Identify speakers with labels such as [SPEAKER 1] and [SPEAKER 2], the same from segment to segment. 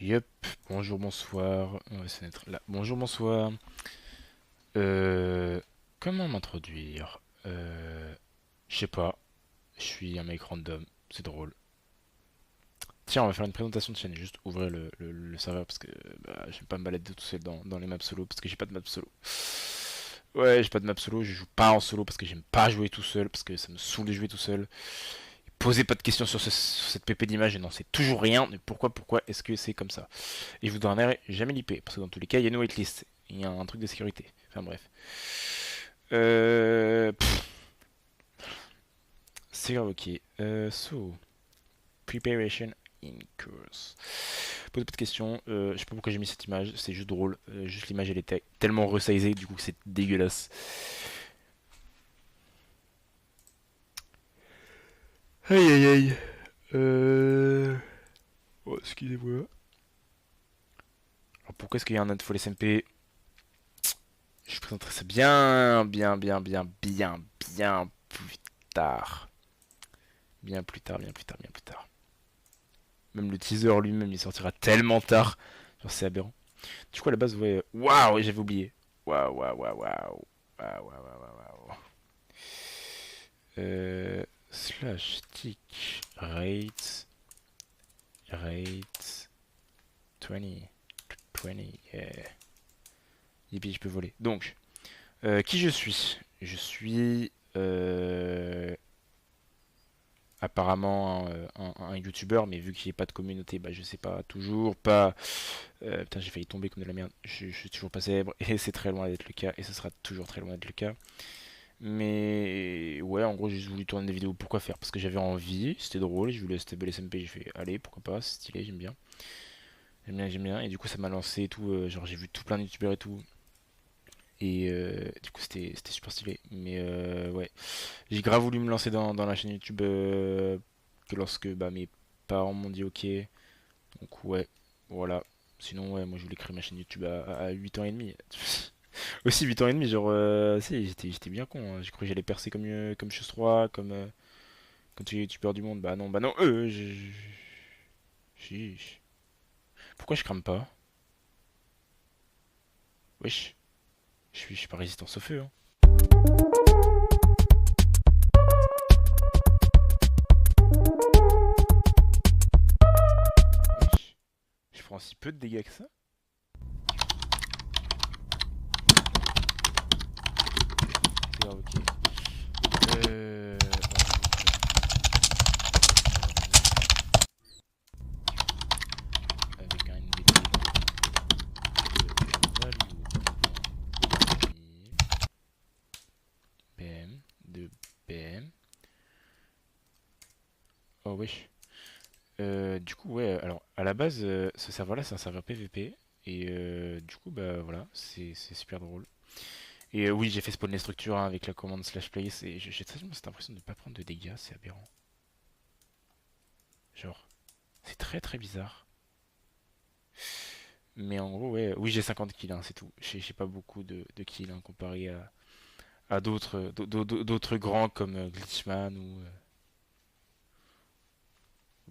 [SPEAKER 1] Yup, bonjour, bonsoir. On va se mettre là. Bonjour, bonsoir. Comment m'introduire Je sais pas. Je suis un mec random. C'est drôle. Tiens, on va faire une présentation de chaîne. Juste ouvrir le serveur parce que bah, j'aime pas me balader tout seul dans les maps solo parce que j'ai pas de map solo. Ouais, j'ai pas de map solo. Je joue pas en solo parce que j'aime pas jouer tout seul parce que ça me saoule de jouer tout seul. Posez pas de questions sur cette pp d'image et n'en sais toujours rien. Mais pourquoi est-ce que c'est comme ça? Et je vous donnerai jamais l'IP, parce que dans tous les cas, il y a une whitelist. Il y a un truc de sécurité. Enfin bref. Pff, c'est grave, ok. So, preparation in course. Posez pas de questions. Je sais pas pourquoi j'ai mis cette image. C'est juste drôle. Juste l'image, elle était tellement resizée, du coup, que c'est dégueulasse. Aïe aïe aïe. Oh, excusez-moi. Alors pourquoi est-ce qu'il y a un Nightfall SMP? Je présenterai ça bien plus tard. Bien plus tard. Même le teaser lui-même, il sortira tellement tard. Genre, c'est aberrant. Du coup, à la base, ouais. Waouh, j'avais oublié. Waouh. Waouh. Slash tick rate 20. 20, yeah. Yippee, je peux voler. Donc, qui je suis? Je suis apparemment un youtubeur, mais vu qu'il n'y a pas de communauté, bah je sais pas, toujours pas. Putain, j'ai failli tomber comme de la merde. Je suis toujours pas célèbre et c'est très loin d'être le cas et ce sera toujours très loin d'être le cas. Mais ouais, en gros, j'ai juste voulu tourner des vidéos. Pourquoi faire? Parce que j'avais envie, c'était drôle. Je voulais stable SMP, j'ai fait allez, pourquoi pas, c'est stylé, j'aime bien. J'aime bien. Et du coup, ça m'a lancé et tout. Genre, j'ai vu tout plein de youtubeurs et tout. Et du coup, c'était super stylé. Mais ouais, j'ai grave voulu me lancer dans la chaîne YouTube que lorsque bah, mes parents m'ont dit ok. Donc ouais, voilà. Sinon, ouais, moi je voulais créer ma chaîne YouTube à 8 ans et demi. Aussi 8 ans et demi, genre, si, j'étais bien con. Hein. J'ai cru que j'allais percer comme Chose 3, comme tous les youtubeurs du monde. Bah non, chiche. Pourquoi je crame pas? Wesh, je suis pas résistance au feu, hein. Wesh, je prends si peu de dégâts que ça. C'est grave, ok. Avec un NBT de value BM, de BM. Oh wesh. Du coup, ouais, alors à la base, ce serveur-là, c'est un serveur PVP. Et du coup, bah voilà, c'est super drôle. Et oui, j'ai fait spawn les structures hein, avec la commande slash place. Et j'ai tellement cette impression de ne pas prendre de dégâts, c'est aberrant. Genre, c'est très bizarre. Mais en gros, ouais, oui, j'ai 50 kills, hein, c'est tout. J'ai pas beaucoup de kills hein, comparé à d'autres grands comme Glitchman ou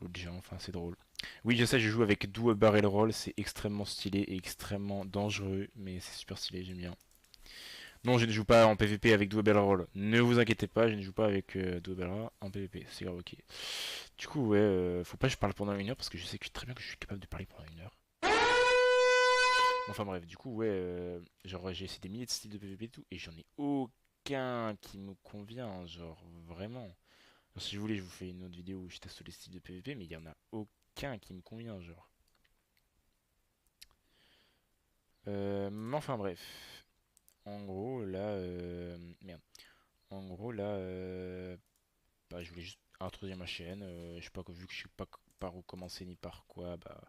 [SPEAKER 1] l'autre géant, enfin, c'est drôle. Oui, je sais, je joue avec Duo Barrel Roll, c'est extrêmement stylé et extrêmement dangereux, mais c'est super stylé, j'aime bien. Non, je ne joue pas en PvP avec Duo Barrel Roll. Ne vous inquiétez pas, je ne joue pas avec Duo Barrel Roll en PvP, c'est grave ok. Du coup, ouais, faut pas que je parle pendant 1 heure parce que je sais que très bien que je suis capable de parler pendant 1 heure. Enfin bref, du coup, ouais, genre j'ai essayé des milliers de styles de PvP et tout, et j'en ai aucun qui me convient, genre vraiment. Alors, si vous voulez, je vous fais une autre vidéo où je teste les styles de PvP, mais il y en a aucun qui me convient, genre. Mais enfin bref. En gros, là, merde. En gros, là, bah, je voulais juste introduire ma chaîne. Je sais pas, vu que je sais pas par où commencer ni par quoi, bah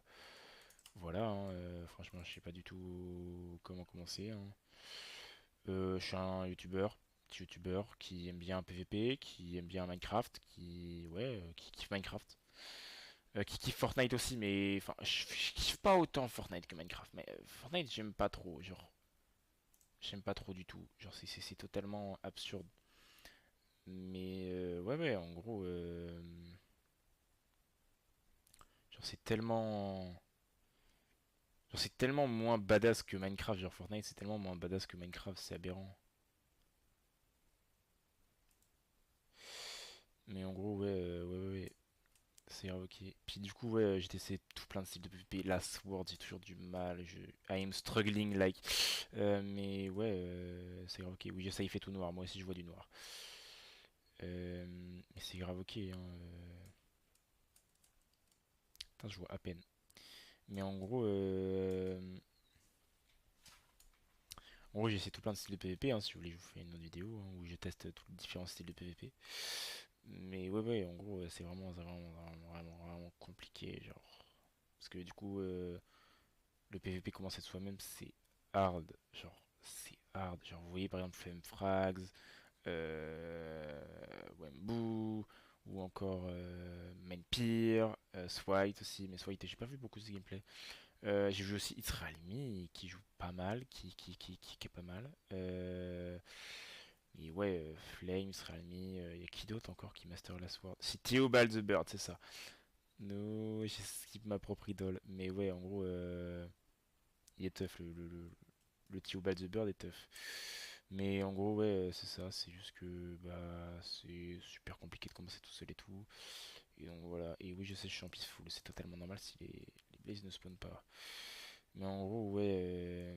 [SPEAKER 1] voilà. Hein, franchement, je sais pas du tout comment commencer. Hein. Je suis un youtubeur, petit youtubeur qui aime bien PvP, qui aime bien Minecraft, qui ouais, qui kiffe Minecraft. Qui kiffe Fortnite aussi, mais enfin, je kiffe pas autant Fortnite que Minecraft. Mais Fortnite, j'aime pas trop, genre, j'aime pas trop du tout. Genre, c'est totalement absurde. Mais ouais, en gros, genre, c'est tellement. Genre, c'est tellement moins badass que Minecraft, genre Fortnite c'est tellement moins badass que Minecraft, c'est aberrant. Mais en gros, ouais, ouais. C'est grave ok. Puis du coup, ouais, j'ai testé tout plein de styles de PvP. Last Word, j'ai toujours du mal. I am struggling like. Mais ouais, c'est grave ok. Oui, ça, il fait tout noir. Moi aussi, je vois du noir. Mais c'est grave ok. Hein. Putain, je vois à peine. Mais en gros, j'essaie tout plein de styles de PvP. Hein. Si vous voulez, je vous fais une autre vidéo hein, où je teste tous les différents styles de PvP. Mais ouais, en gros, c'est vraiment compliqué. Genre. Parce que du coup, le PvP commence à être soi-même, c'est hard. Genre, c'est hard. Genre, vous voyez par exemple Femfrags, Wembu, ou encore Menpir, Swite aussi. Mais Swite, j'ai pas vu beaucoup de gameplay. J'ai vu aussi Itzralimi qui joue pas mal, qui est pas mal. Et ouais, Flame, Itzralimi, il y a qui d'autre encore qui master la sword? C'est Theobald the Bird, c'est ça. No, j'ai skip ma propre idole. Mais ouais, en gros, il est tough, le Theobald the Bird est tough. Mais en gros, ouais, c'est ça, c'est juste que bah, c'est super compliqué de commencer tout seul et tout. Et donc voilà, et oui, je sais, je suis en peaceful, c'est totalement normal si les blazes ne spawnent pas. Mais en gros, ouais,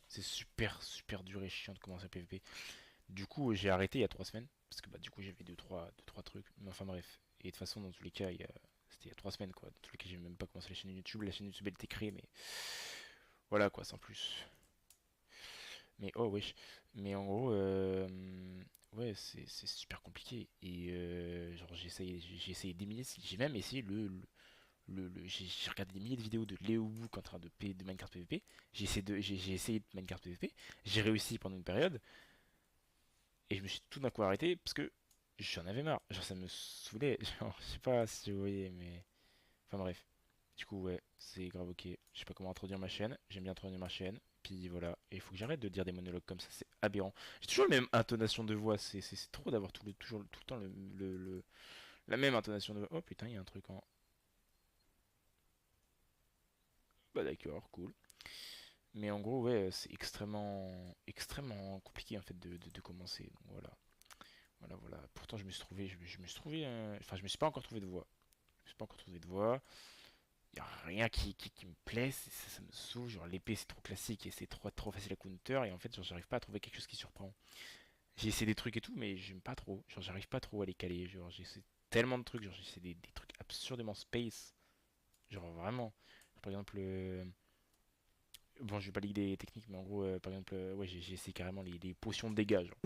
[SPEAKER 1] c'est super dur et chiant de commencer à PvP. Du coup, j'ai arrêté il y a 3 semaines, parce que bah, du coup, j'avais deux, trois trucs. Mais enfin, bref. Et de toute façon, dans tous les cas, c'était il y a 3 semaines quoi. Dans tous les cas, j'ai même pas commencé la chaîne YouTube. La chaîne YouTube elle était créée, mais voilà quoi, sans plus. Mais oh wesh. Mais en gros, ouais, c'est super compliqué. Et genre, j'ai essayé des milliers, j'ai même essayé j'ai regardé des milliers de vidéos de Léo Book en train de Minecraft PvP. J'ai essayé de Minecraft PvP. J'ai réussi pendant une période. Et je me suis tout d'un coup arrêté parce que j'en avais marre. Genre, ça me saoulait. Genre, je sais pas si vous voyez, mais. Enfin, bref. Du coup, ouais, c'est grave ok. Je sais pas comment introduire ma chaîne. J'aime bien introduire ma chaîne. Puis voilà. Et il faut que j'arrête de dire des monologues comme ça. C'est aberrant. J'ai toujours la même intonation de voix. C'est trop d'avoir toujours, tout le temps la même intonation de voix. Oh putain, il y a un truc en. Bah d'accord, cool. Mais en gros, ouais, c'est extrêmement compliqué en fait de commencer. Donc voilà. Voilà. Pourtant, je me suis trouvé, enfin, je me suis pas encore trouvé de voix. Je me suis pas encore trouvé de voix. Y a rien qui me plaît, ça me saoule. Genre, l'épée c'est trop classique et c'est trop facile à counter. Et en fait, genre, j'arrive pas à trouver quelque chose qui surprend. J'ai essayé des trucs et tout, mais j'aime pas trop. Genre, j'arrive pas trop à les caler. Genre, j'ai essayé tellement de trucs. Genre, j'ai essayé des trucs absurdement space. Genre, vraiment. Par exemple, bon, je vais pas lire des techniques, mais en gros, par exemple, ouais, j'ai essayé carrément les potions de dégâts. Genre.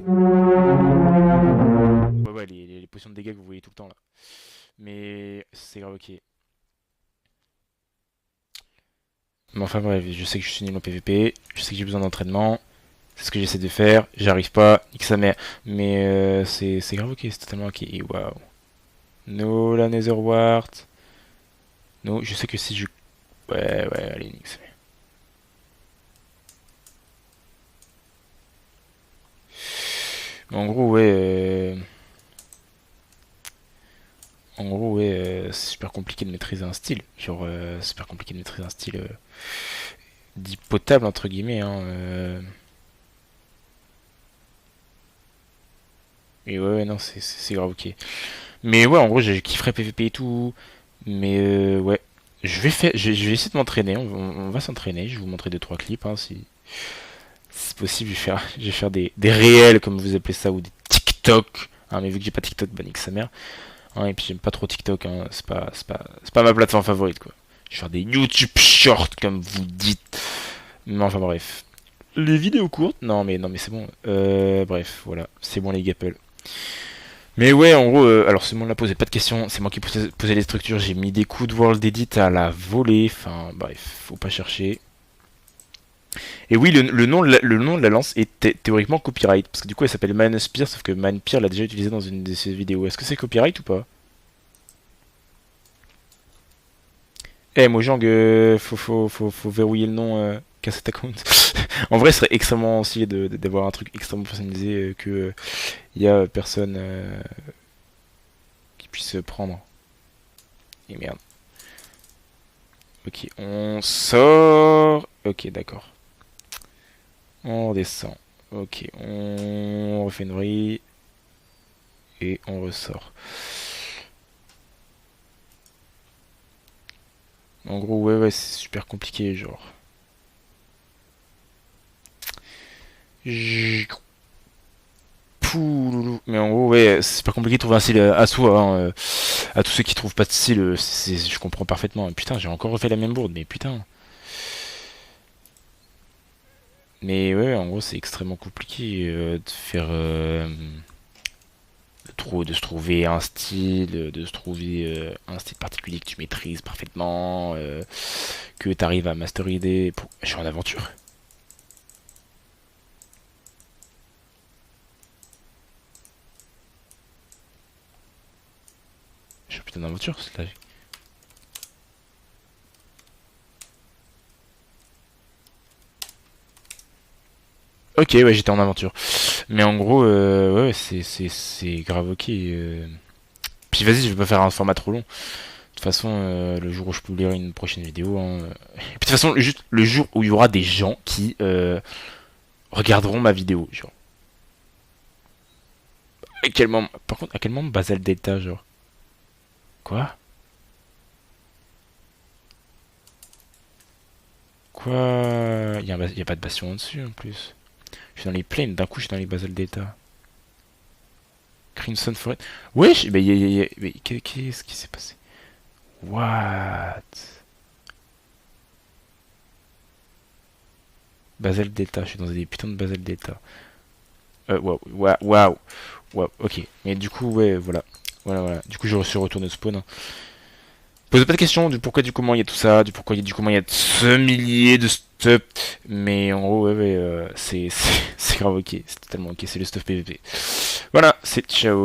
[SPEAKER 1] Ouais, les potions de dégâts que vous voyez tout le temps là. Mais c'est grave ok. Mais enfin bref, je sais que je suis nul en PvP, je sais que j'ai besoin d'entraînement, c'est ce que j'essaie de faire, j'arrive pas, nique sa mère. Mais c'est grave ok, c'est totalement ok. Et waouh. No, la Netherwart. No, je sais que si je. Ouais, allez, nique sa mère. Mais en gros, ouais. En gros, ouais, c'est super compliqué de maîtriser un style. Genre, super compliqué de maîtriser un style dit potable, entre guillemets. Hein, Et ouais, non, c'est grave ok. Mais ouais, en gros, j'ai kifferé PVP et tout. Mais ouais, je vais essayer de m'entraîner. On va s'entraîner. Je vais vous montrer deux trois clips, hein, si c'est possible. Je vais faire des réels, comme vous appelez ça, ou des TikTok. Hein, mais vu que j'ai pas TikTok, bah nique sa mère. Hein, et puis j'aime pas trop TikTok. Hein, c'est pas ma plateforme favorite, quoi. Je vais faire des YouTube shorts, comme vous dites. Mais enfin bref. Les vidéos courtes, non mais c'est bon. Bref, voilà, c'est bon les gapels. Mais ouais, en gros, alors ce monde-là posait pas de questions, c'est moi qui posais les structures, j'ai mis des coups de World Edit à la volée, enfin bref, faut pas chercher. Et oui, le nom de la lance est théoriquement copyright, parce que du coup elle s'appelle Manuspear, sauf que Manpear l'a déjà utilisé dans une de ses vidéos. Est-ce que c'est copyright ou pas? Eh Mojang, faut verrouiller le nom cassette account. En vrai, ce serait extrêmement stylé d'avoir un truc extrêmement personnalisé que il y a personne qui puisse prendre. Et merde. Ok, on sort. Ok, d'accord. On redescend. Ok, on refait une vrille. Et on ressort. En gros, ouais, c'est super compliqué, genre. J- Pouloulou. Mais en gros, ouais, c'est pas compliqué de trouver un style à soi, hein. À tous ceux qui trouvent pas de style, je comprends parfaitement. Putain, j'ai encore refait la même bourde, mais putain. Mais ouais, en gros, c'est extrêmement compliqué de faire. De se trouver un style, de se trouver un style particulier que tu maîtrises parfaitement, que tu arrives à masteriser. Je suis en aventure. Je suis putain d'aventure, là. Ok, ouais, j'étais en aventure. Mais en gros, ouais, c'est grave ok. Puis vas-y, je vais pas faire un format trop long. De toute façon, le jour où je publierai une prochaine vidéo, hein, et puis de toute façon, juste le jour où il y aura des gens qui regarderont ma vidéo, genre. À quel moment, par contre, à quel moment Basal Delta, genre? Quoi? Quoi? Y a pas de bastion en dessus en plus. Je suis dans les plaines, d'un coup je suis dans les Basal Delta. Crimson Forest. Wesh, mais, mais qu'est-ce qui s'est passé? What? Basal Delta, je suis dans des putains de Basal Delta. Waouh, waouh, waouh, waouh, ok. Mais du coup, ouais, voilà. Voilà. Du coup, je suis retourné au spawn, hein. Pose pas de questions du pourquoi, du comment il y a tout ça, du pourquoi, du comment il y a ce millier de stuff. Mais en gros, ouais, c'est grave ok. C'est totalement ok. C'est le stuff PVP. Voilà, c'est ciao.